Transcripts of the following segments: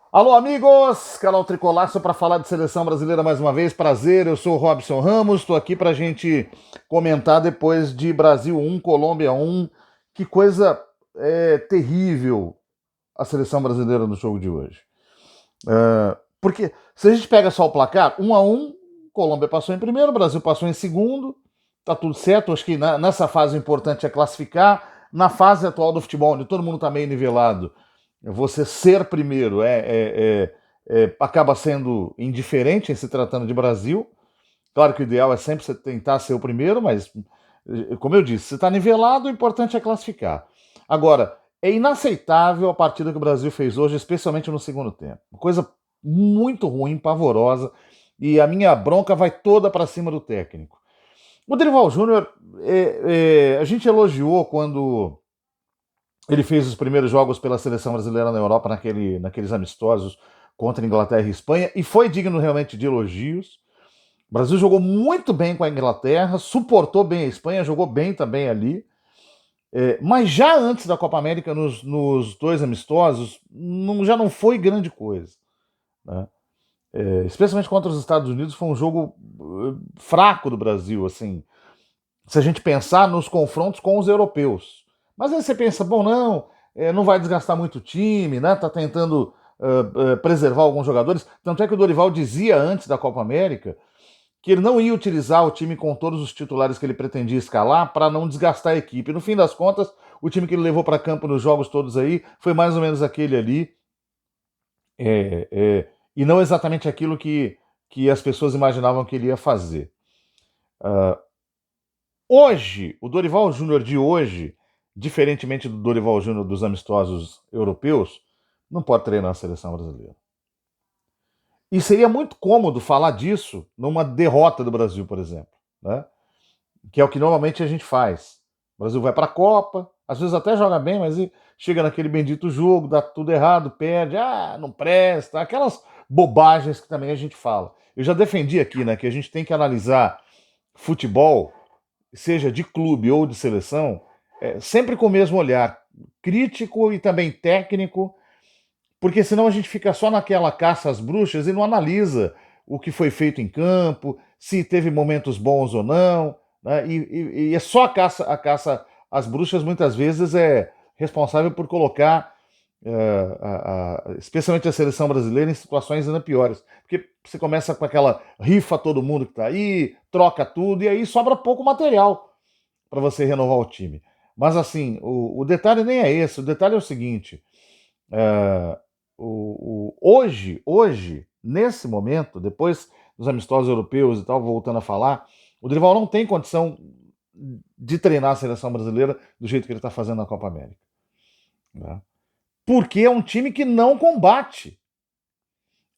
Alô, amigos! Canal Tricolaço para falar de seleção brasileira mais uma vez. Prazer, eu sou o Robson Ramos. Estou aqui para a gente comentar depois de Brasil 1, Colômbia 1. Que coisa terrível a seleção brasileira no jogo de hoje. Porque se a gente pega só o placar, 1-1, Colômbia passou em primeiro, Brasil passou em segundo. Tá tudo certo. Acho que nessa fase o importante é classificar. Na fase atual do futebol, onde todo mundo está meio nivelado, você ser primeiro acaba sendo indiferente em se tratando de Brasil. Claro que o ideal é sempre você tentar ser o primeiro, mas, como eu disse, se está nivelado, o importante é classificar. Agora, é inaceitável a partida que o Brasil fez hoje, especialmente no segundo tempo. Coisa muito ruim, pavorosa, e a minha bronca vai toda para cima do técnico. O Dorival Júnior, a gente elogiou quando ele fez os primeiros jogos pela seleção brasileira na Europa, naqueles amistosos contra Inglaterra e Espanha, e foi digno realmente de elogios. O Brasil jogou muito bem com a Inglaterra, suportou bem a Espanha, jogou bem também ali. Mas já antes da Copa América, nos dois amistosos, já não foi grande coisa. Né? Especialmente contra os Estados Unidos, foi um jogo fraco do Brasil, assim, se a gente pensar nos confrontos com os europeus. Mas aí você pensa, bom, não vai desgastar muito o time, né? Tá tentando preservar alguns jogadores. Tanto é que o Dorival dizia antes da Copa América que ele não ia utilizar o time com todos os titulares que ele pretendia escalar para não desgastar a equipe. No fim das contas, o time que ele levou para campo nos jogos todos aí foi mais ou menos aquele ali, e não exatamente aquilo que as pessoas imaginavam que ele ia fazer. Hoje, o Dorival Júnior de hoje, diferentemente do Dorival Júnior dos amistosos europeus, não pode treinar a seleção brasileira. E seria muito cômodo falar disso numa derrota do Brasil, por exemplo, né? Que é o que normalmente a gente faz. O Brasil vai para a Copa, às vezes até joga bem, mas chega naquele bendito jogo, dá tudo errado, perde, não presta, aquelas bobagens que também a gente fala. Eu já defendi aqui, né, que a gente tem que analisar futebol, seja de clube ou de seleção, sempre com o mesmo olhar crítico e também técnico, porque senão a gente fica só naquela caça às bruxas e não analisa o que foi feito em campo, se teve momentos bons ou não, né? E é só a caça às bruxas muitas vezes é responsável por colocar especialmente a seleção brasileira em situações ainda piores, porque você começa com aquela rifa todo mundo que está aí, troca tudo e aí sobra pouco material para você renovar o time. Mas assim, o detalhe nem é esse, o detalhe é o seguinte: é, hoje, nesse momento, depois dos amistosos europeus e tal, voltando a falar, o Dorival não tem condição de treinar a seleção brasileira do jeito que ele está fazendo na Copa América. Né? Porque é um time que não combate,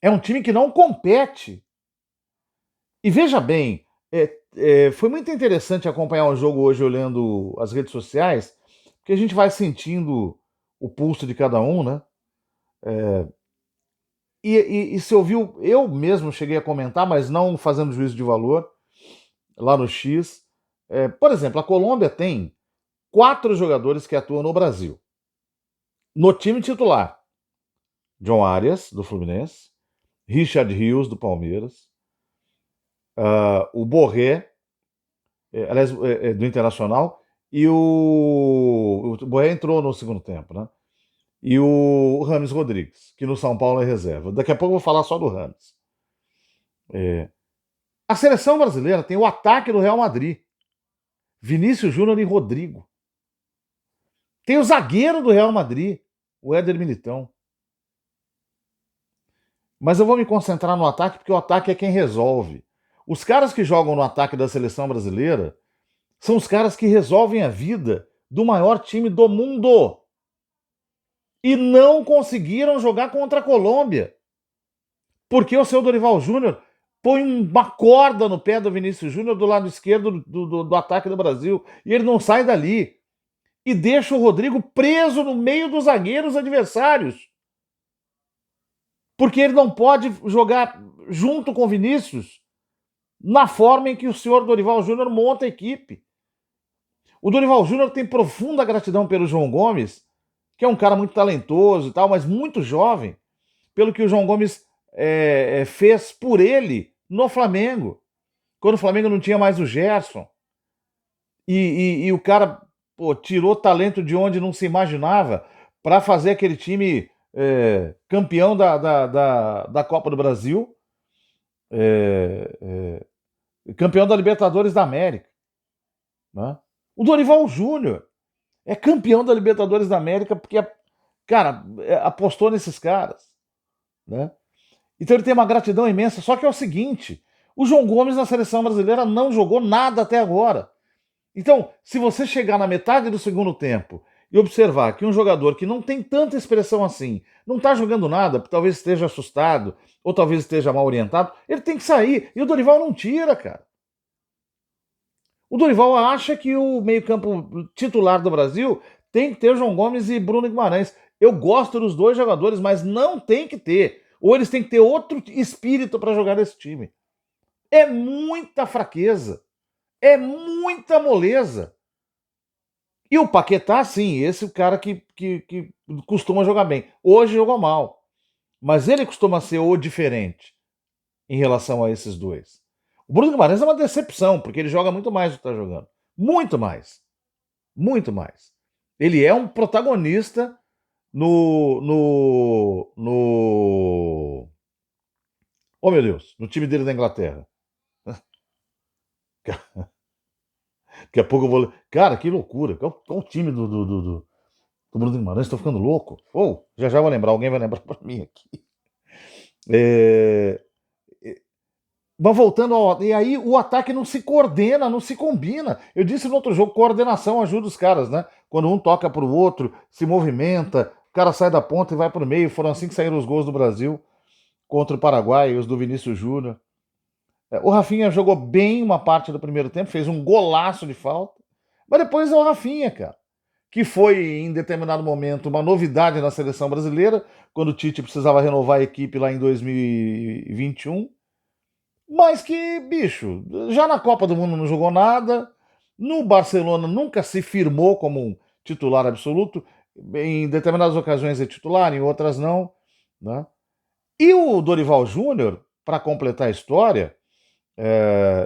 é um time que não compete. E veja bem, foi muito interessante acompanhar o jogo hoje olhando as redes sociais, porque a gente vai sentindo o pulso de cada um, né? E se ouviu, eu mesmo cheguei a comentar, mas não fazendo juízo de valor, lá no X. Por exemplo, a Colômbia tem 4 jogadores que atuam no Brasil. No time titular, John Arias, do Fluminense, Richard Rios, do Palmeiras, o Borré, aliás, do Internacional, e o Borré entrou no segundo tempo, né? E o Rames Rodrigues, que no São Paulo é reserva. Daqui a pouco eu vou falar só do Rames. A seleção brasileira tem o ataque do Real Madrid, Vinícius Júnior e Rodrigo. Tem o zagueiro do Real Madrid, o Éder Militão. Mas eu vou me concentrar no ataque porque o ataque é quem resolve. Os caras que jogam no ataque da seleção brasileira são os caras que resolvem a vida do maior time do mundo. E não conseguiram jogar contra a Colômbia. Porque o seu Dorival Júnior põe uma corda no pé do Vinícius Júnior do lado esquerdo do ataque do Brasil. E ele não sai dali. E deixa o Rodrigo preso no meio dos zagueiros adversários. Porque ele não pode jogar junto com o Vinícius na forma em que o senhor Dorival Júnior monta a equipe. O Dorival Júnior tem profunda gratidão pelo João Gomes, que é um cara muito talentoso e tal, mas muito jovem. pelo que o João Gomes fez por ele no Flamengo, quando o Flamengo não tinha mais o Gerson, e o cara tirou talento de onde não se imaginava para fazer aquele time campeão da Copa do Brasil, campeão da Libertadores da América. Né? O Dorival Júnior é campeão da Libertadores da América porque, cara, apostou nesses caras. Né? Então ele tem uma gratidão imensa. Só que é o seguinte, o João Gomes na seleção brasileira não jogou nada até agora. Então, se você chegar na metade do segundo tempo e observar que um jogador que não tem tanta expressão assim, não está jogando nada, talvez esteja assustado, ou talvez esteja mal orientado, ele tem que sair. E o Dorival não tira, cara. O Dorival acha que o meio-campo titular do Brasil tem que ter João Gomes e Bruno Guimarães. Eu gosto dos dois jogadores, mas não tem que ter. Ou eles têm que ter outro espírito para jogar nesse time. É muita fraqueza. É muita moleza. E o Paquetá, sim, esse é o cara que costuma jogar bem. Hoje jogou mal. Mas ele costuma ser o diferente em relação a esses dois. O Bruno Guimarães é uma decepção, porque ele joga muito mais do que está jogando. Muito mais. Muito mais. Ele é um protagonista oh, meu Deus, no time dele da Inglaterra. Daqui a pouco eu vou. Cara, que loucura. Qual o time do Bruno Guimarães? Estou ficando louco. Ou, já vou lembrar, alguém vai lembrar para mim aqui. Mas voltando ao. E aí o ataque não se coordena, não se combina. Eu disse no outro jogo, coordenação ajuda os caras, né? Quando um toca pro outro, se movimenta, o cara sai da ponta e vai pro meio. Foram assim que saíram os gols do Brasil contra o Paraguai, os do Vinícius Júnior. O Rafinha jogou bem uma parte do primeiro tempo, fez um golaço de falta. Mas depois é o Rafinha, cara, que foi em determinado momento uma novidade na seleção brasileira, quando o Tite precisava renovar a equipe lá em 2021. Mas que, bicho, já na Copa do Mundo não jogou nada, no Barcelona nunca se firmou como um titular absoluto, em determinadas ocasiões é titular, em outras não. Né? E o Dorival Júnior, para completar a história,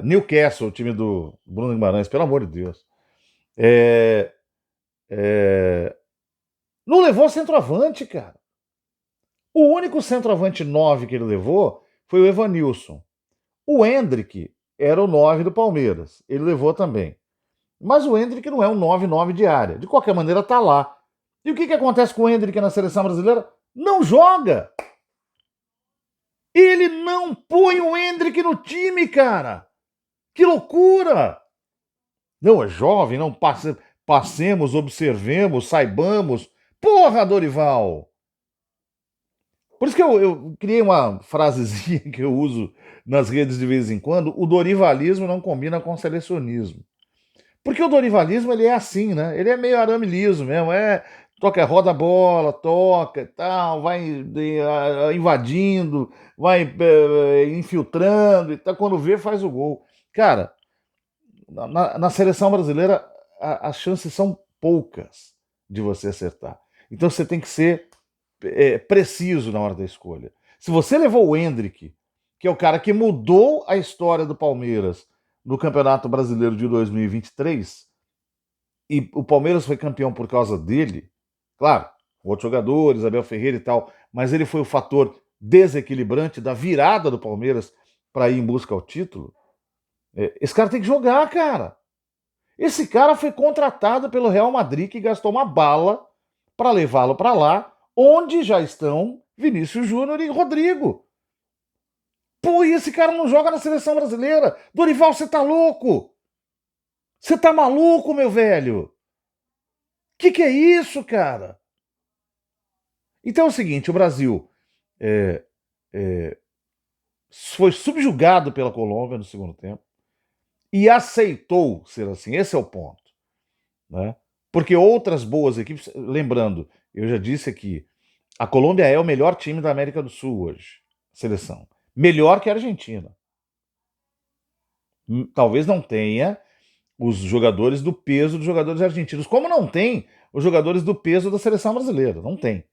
Newcastle, o time do Bruno Guimarães, pelo amor de Deus, não levou centroavante, cara. O único centroavante 9 que ele levou foi o Evanilson. O Endrick era o 9 do Palmeiras. Ele levou também. Mas o Endrick não é um 9-9 de área. De qualquer maneira, tá lá. E o que acontece com o Endrick na seleção brasileira? Não joga! Ele não põe o Endrick no time, cara! Que loucura! Não, é jovem, não passemos, observemos, saibamos. Porra, Dorival! Por isso que eu criei uma frasezinha que eu uso nas redes de vez em quando: o dorivalismo não combina com o selecionismo. Porque o dorivalismo, ele é assim, né? Ele é meio arame liso mesmo, toca, roda a bola, toca e tal, vai invadindo, vai infiltrando e tal, quando vê faz o gol. Cara, na seleção brasileira as chances são poucas de você acertar. Então você tem que ser preciso na hora da escolha. Se você levou o Endrick, que é o cara que mudou a história do Palmeiras no Campeonato Brasileiro de 2023, e o Palmeiras foi campeão por causa dele, claro, outros jogadores, Abel Ferreira e tal, mas ele foi o fator desequilibrante da virada do Palmeiras para ir em busca ao título. Esse cara tem que jogar, cara. Esse cara foi contratado pelo Real Madrid, que gastou uma bala para levá-lo para lá, onde já estão Vinícius Júnior e Rodrigo. Pô, e esse cara não joga na seleção brasileira? Dorival, você tá louco? Você tá maluco, meu velho? Que é isso, cara? Então é o seguinte, o Brasil foi subjugado pela Colômbia no segundo tempo e aceitou ser assim. Esse é o ponto. Né? Porque outras boas equipes, lembrando, eu já disse aqui, a Colômbia é o melhor time da América do Sul hoje, seleção. Melhor que a Argentina. Talvez não tenha os jogadores do peso dos jogadores argentinos, como não tem os jogadores do peso da seleção brasileira, não tem.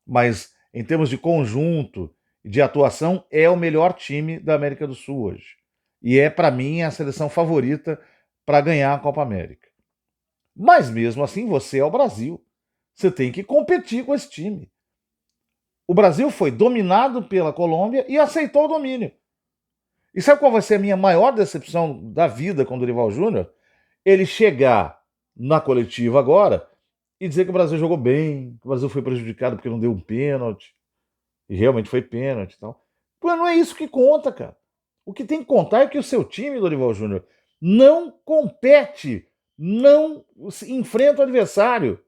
Mas em termos de conjunto, de atuação, é o melhor time da América do Sul hoje. E é, para mim, a seleção favorita para ganhar a Copa América. Mas mesmo assim, você é o Brasil. Você tem que competir com esse time. O Brasil foi dominado pela Colômbia e aceitou o domínio. E sabe qual vai ser a minha maior decepção da vida com o Dorival Júnior? Ele chegar na coletiva agora e dizer que o Brasil jogou bem, que o Brasil foi prejudicado porque não deu um pênalti. E realmente foi pênalti e tal. Pô, não é isso que conta, cara. O que tem que contar é que o seu time, Dorival Júnior, não compete, não enfrenta o adversário.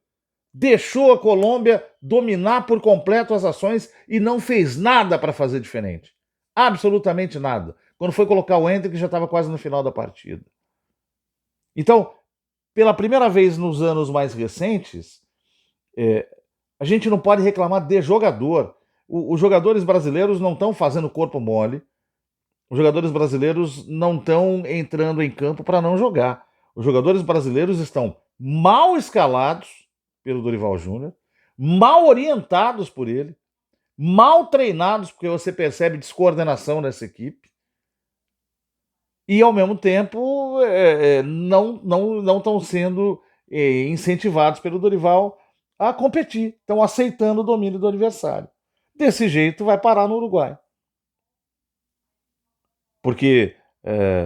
Deixou a Colômbia dominar por completo as ações e não fez nada para fazer diferente. Absolutamente nada. Quando foi colocar o Hendrick, já estava quase no final da partida. Então, pela primeira vez nos anos mais recentes, a gente não pode reclamar de jogador. Os jogadores brasileiros não estão fazendo corpo mole. Os jogadores brasileiros não estão entrando em campo para não jogar. Os jogadores brasileiros estão mal escalados pelo Dorival Júnior, mal orientados por ele, mal treinados, porque você percebe descoordenação nessa equipe, e ao mesmo tempo não estão sendo incentivados pelo Dorival a competir, estão aceitando o domínio do adversário. Desse jeito vai parar no Uruguai. Porque,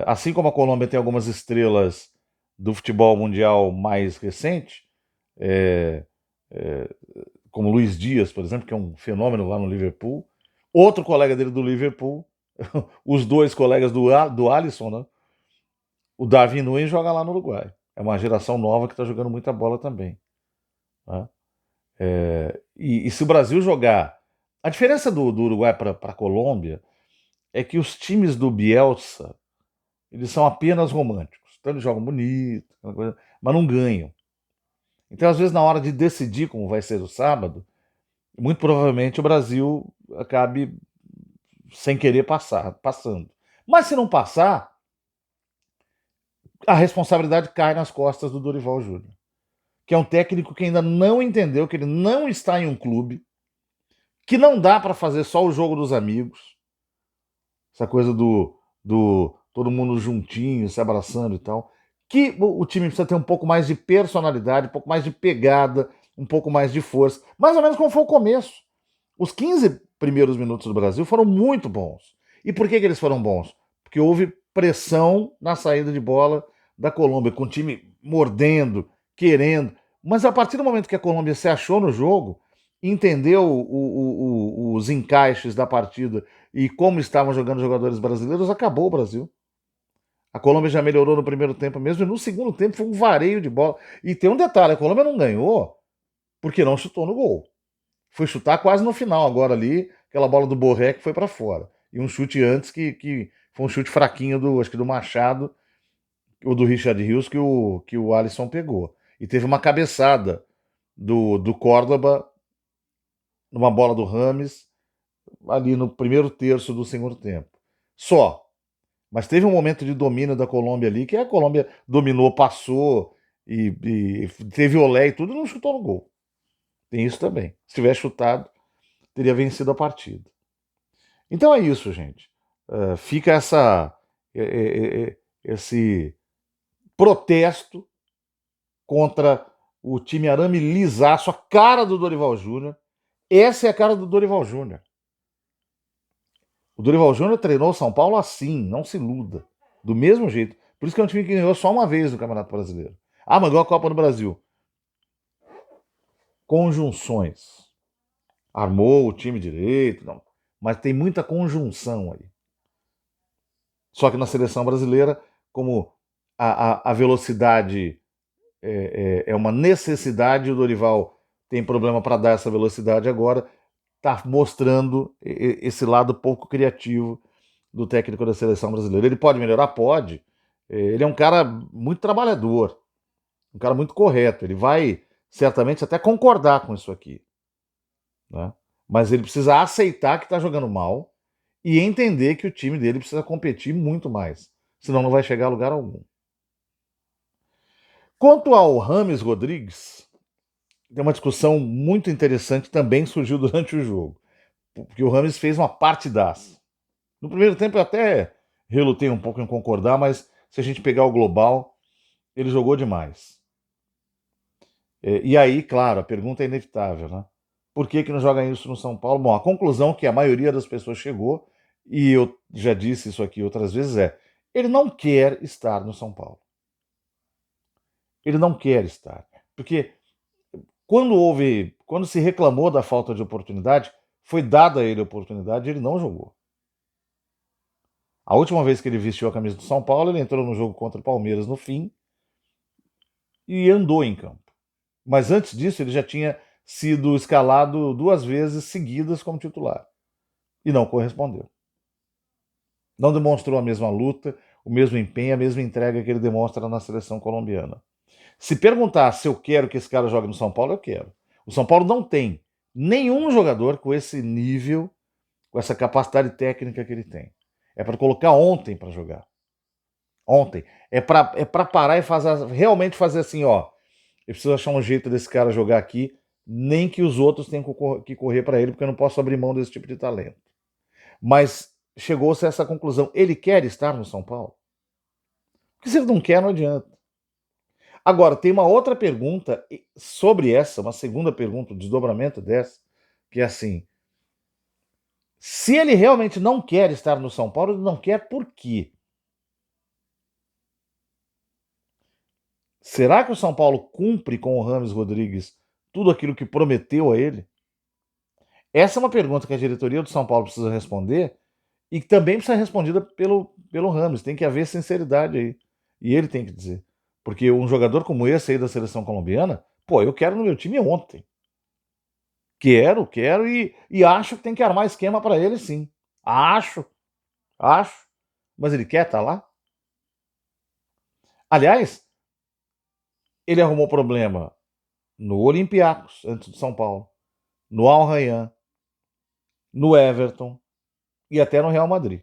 assim como a Colômbia tem algumas estrelas do futebol mundial mais recente, como Luiz Dias, por exemplo, que é um fenômeno lá no Liverpool, outro colega dele do Liverpool, os dois colegas do Alisson, né? O Darwin Núñez joga lá no Uruguai. É uma geração nova que está jogando muita bola também. Né? E se o Brasil jogar... A diferença do Uruguai para a Colômbia é que os times do Bielsa, eles são apenas românticos. Então eles jogam bonito, mas não ganham. Então, às vezes, na hora de decidir como vai ser o sábado, muito provavelmente o Brasil acabe sem querer passando. Mas se não passar, a responsabilidade cai nas costas do Dorival Júnior, que é um técnico que ainda não entendeu que ele não está em um clube, que não dá para fazer só o jogo dos amigos, essa coisa do todo mundo juntinho, se abraçando e tal, que o time precisa ter um pouco mais de personalidade, um pouco mais de pegada, um pouco mais de força, mais ou menos como foi o começo. Os 15 primeiros minutos do Brasil foram muito bons. E por que eles foram bons? Porque houve pressão na saída de bola da Colômbia, com o time mordendo, querendo. Mas a partir do momento que a Colômbia se achou no jogo, entendeu os encaixes da partida e como estavam jogando os jogadores brasileiros, acabou o Brasil. A Colômbia já melhorou no primeiro tempo mesmo, e no segundo tempo foi um vareio de bola. E tem um detalhe, a Colômbia não ganhou porque não chutou no gol. Foi chutar quase no final, agora ali, aquela bola do Borré que foi para fora. E um chute antes que foi um chute fraquinho acho que do Machado, ou do Richard Rios, que o Alisson pegou. E teve uma cabeçada do Córdoba numa bola do Rames, ali no primeiro terço do segundo tempo. Só. Mas teve um momento de domínio da Colômbia ali, que a Colômbia dominou, passou, e teve olé e tudo, e não chutou no gol. Tem isso também. Se tivesse chutado, teria vencido a partida. Então é isso, gente. Fica esse protesto contra o time arame lisaço, a cara do Dorival Júnior. Essa é a cara do Dorival Júnior. O Dorival Júnior treinou o São Paulo assim, não se iluda. Do mesmo jeito. Por isso que é um time que ganhou só uma vez no Campeonato Brasileiro. Ah, mas ganhou a Copa do Brasil. Conjunções. Armou o time direito, não. Mas tem muita conjunção aí. Só que na seleção brasileira, como a velocidade é uma necessidade, o Dorival tem problema para dar essa velocidade agora, está mostrando esse lado pouco criativo do técnico da seleção brasileira. Ele pode melhorar? Pode. Ele é um cara muito trabalhador, um cara muito correto. Ele vai certamente até concordar com isso aqui. Né? Mas ele precisa aceitar que está jogando mal e entender que o time dele precisa competir muito mais. Senão não vai chegar a lugar algum. Quanto ao Rames Rodrigues, tem uma discussão muito interessante também surgiu durante o jogo. porque o Rames fez uma partidaça. No primeiro tempo eu até relutei um pouco em concordar, mas se a gente pegar o global, ele jogou demais. E aí, claro, a pergunta é inevitável, né? Por que que não joga isso no São Paulo? Bom, a conclusão que a maioria das pessoas chegou, e eu já disse isso aqui outras vezes, ele não quer estar no São Paulo. Ele não quer estar. Porque quando se reclamou da falta de oportunidade, foi dada a ele a oportunidade e ele não jogou. A última vez que ele vestiu a camisa do São Paulo, ele entrou no jogo contra o Palmeiras no fim e andou em campo. Mas antes disso, ele já tinha sido escalado 2 vezes seguidas como titular e não correspondeu. Não demonstrou a mesma luta, o mesmo empenho, a mesma entrega que ele demonstra na seleção colombiana. Se perguntar se eu quero que esse cara jogue no São Paulo, eu quero. O São Paulo não tem nenhum jogador com esse nível, com essa capacidade técnica que ele tem. É para colocar ontem para jogar. Ontem. É para parar e realmente fazer assim, ó. Eu preciso achar um jeito desse cara jogar aqui, nem que os outros tenham que correr para ele, porque eu não posso abrir mão desse tipo de talento. Mas chegou-se a essa conclusão. Ele quer estar no São Paulo? Porque se ele não quer, não adianta. Agora, tem uma outra pergunta sobre essa, uma segunda pergunta, o desdobramento dessa, que é assim: se ele realmente não quer estar no São Paulo, ele não quer por quê? Será que o São Paulo cumpre com o Rames Rodrigues tudo aquilo que prometeu a ele? Essa é uma pergunta que a diretoria do São Paulo precisa responder e que também precisa ser respondida pelo Rames. Tem que haver sinceridade aí. E ele tem que dizer. Porque um jogador como esse aí da seleção colombiana, pô, eu quero no meu time ontem. Quero e acho que tem que armar esquema para ele sim. Acho. Mas ele quer estar lá? Aliás, ele arrumou problema no Olympiacos, antes do São Paulo, no Al Rayyan, no Everton e até no Real Madrid.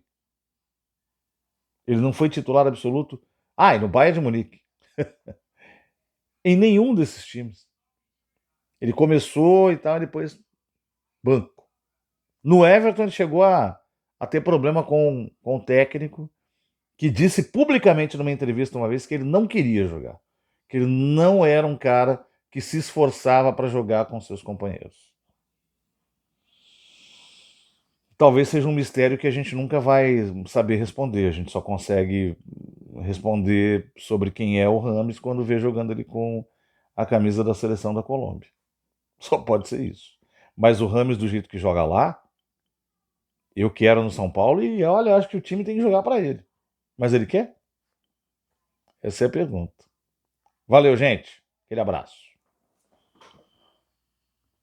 Ele não foi titular absoluto. Ah, e no Bayern de Munique. Em nenhum desses times. Ele começou e tal, e depois banco. No Everton ele chegou a ter problema com o técnico, que disse publicamente numa entrevista uma vez que ele não queria jogar. Que ele não era um cara que se esforçava para jogar com seus companheiros. Talvez seja um mistério que a gente nunca vai saber responder. A gente só consegue responder sobre quem é o Rames quando vê jogando ali com a camisa da seleção da Colômbia. Só pode ser isso. Mas o Rames, do jeito que joga lá, eu quero no São Paulo e olha, acho que o time tem que jogar para ele. Mas ele quer? Essa é a pergunta. Valeu, gente. Aquele abraço.